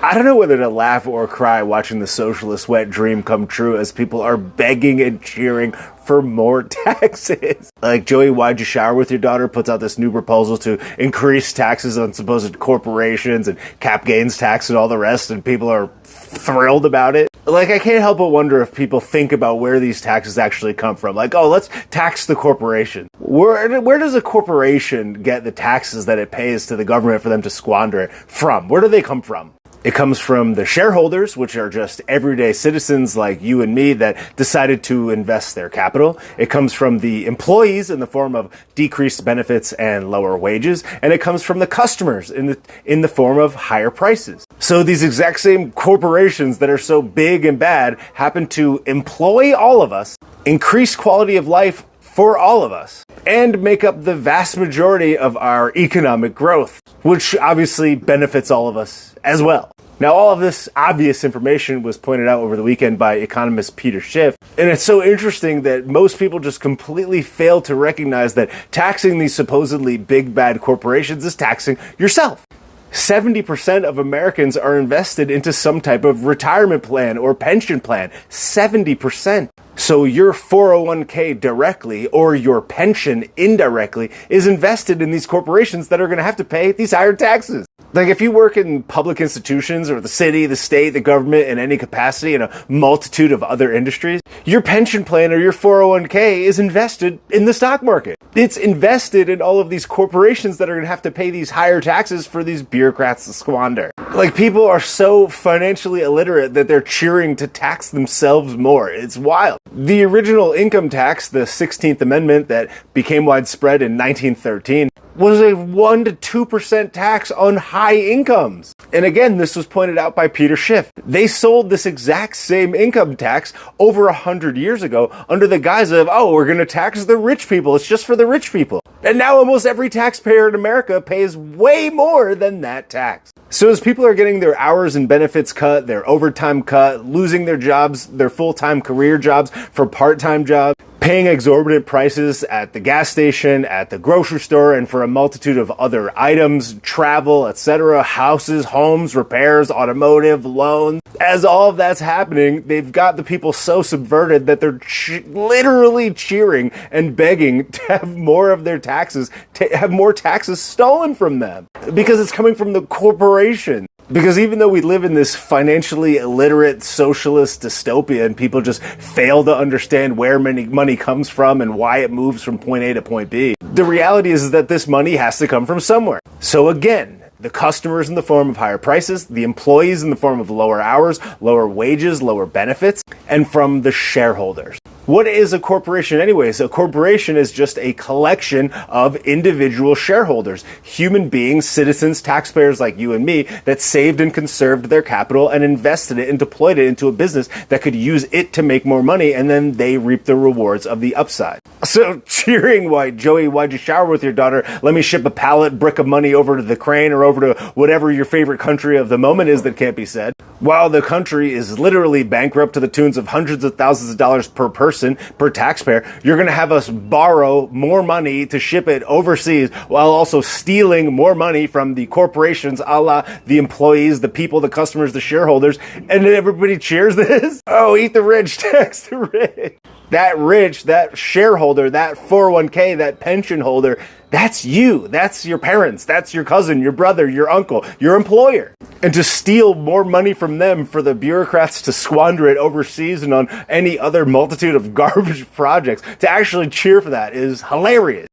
I don't know whether to laugh or cry watching the socialist wet dream come true as people are begging and cheering for more taxes. Like Joey, why'd you shower with your daughter puts out this new proposal to increase taxes on supposed corporations and cap gains tax and all the rest, and people are thrilled about it. Like, I can't help but wonder if people think about where these taxes actually come from. Like, oh, let's tax the corporation. Where does a corporation get the taxes that it pays to the government for them to squander it from? Where do they come from? It comes from the shareholders, which are just everyday citizens like you and me that decided to invest their capital. It comes from the employees in the form of decreased benefits and lower wages. And it comes from the customers in the form of higher prices. So these exact same corporations that are so big and bad happen to employ all of us, increase quality of life for all of us, and make up the vast majority of our economic growth, which obviously benefits all of us as well. Now, all of this obvious information was pointed out over the weekend by economist Peter Schiff, and it's so interesting that most people just completely fail to recognize that taxing these supposedly big bad corporations is taxing yourself. 70% of Americans are invested into some type of retirement plan or pension plan. 70%. So your 401k directly or your pension indirectly is invested in these corporations that are going to have to pay these higher taxes. Like if you work in public institutions or the city, the state, the government in any capacity in a multitude of other industries, your pension plan or your 401k is invested in the stock market. It's invested in all of these corporations that are going to have to pay these higher taxes for these bureaucrats to squander. Like people are so financially illiterate that they're cheering to tax themselves more. It's wild. The original income tax, the 16th Amendment that became widespread in 1913, was a 1% to 2% tax on high incomes. And again, this was pointed out by Peter Schiff. They sold this exact same income tax over 100 years ago under the guise of, oh, we're going to tax the rich people. It's just for the rich people. And now almost every taxpayer in America pays way more than that tax. So as people are getting their hours and benefits cut, their overtime cut, losing their jobs, their full-time career jobs for part-time jobs, paying exorbitant prices at the gas station, at the grocery store, and for a multitude of other items, travel, etc., houses, homes, repairs, automotive, loans. As all of that's happening, they've got the people so subverted that they're literally cheering and begging to have more of their taxes, to have more taxes stolen from them. Because it's coming from the corporation. Because even though we live in this financially illiterate socialist dystopia and people just fail to understand where money comes from and why it moves from point A to point B, the reality is that this money has to come from somewhere. So again, the customers in the form of higher prices, the employees in the form of lower hours, lower wages, lower benefits, and from the shareholders. What is a corporation anyways? A corporation is just a collection of individual shareholders, human beings, citizens, taxpayers like you and me that saved and conserved their capital and invested it and deployed it into a business that could use it to make more money, and then they reap the rewards of the upside. So cheering why, Joey, why'd you shower with your daughter? Let me ship a pallet brick of money over to the crane or over to whatever your favorite country of the moment is that can't be said. While the country is literally bankrupt to the tunes of hundreds of thousands of dollars per person, per taxpayer, you're going to have us borrow more money to ship it overseas while also stealing more money from the corporations, a la the employees, the people, the customers, the shareholders, and then everybody cheers this? Oh, eat the rich, tax the rich. That rich, that shareholder, that 401k, that pension holder, that's you. That's your parents. That's your cousin, your brother, your uncle, your employer. And to steal more money from them for the bureaucrats to squander it overseas and on any other multitude of garbage projects, to actually cheer for that is hilarious.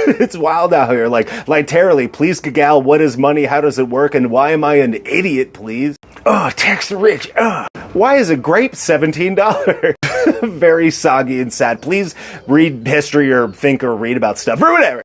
It's wild out here. Like literally, please Gagal, what is money? How does it work? And why am I an idiot, please? Oh, tax the rich. Why is a grape $17? Very soggy and sad. Please read history or think or read about stuff or whatever.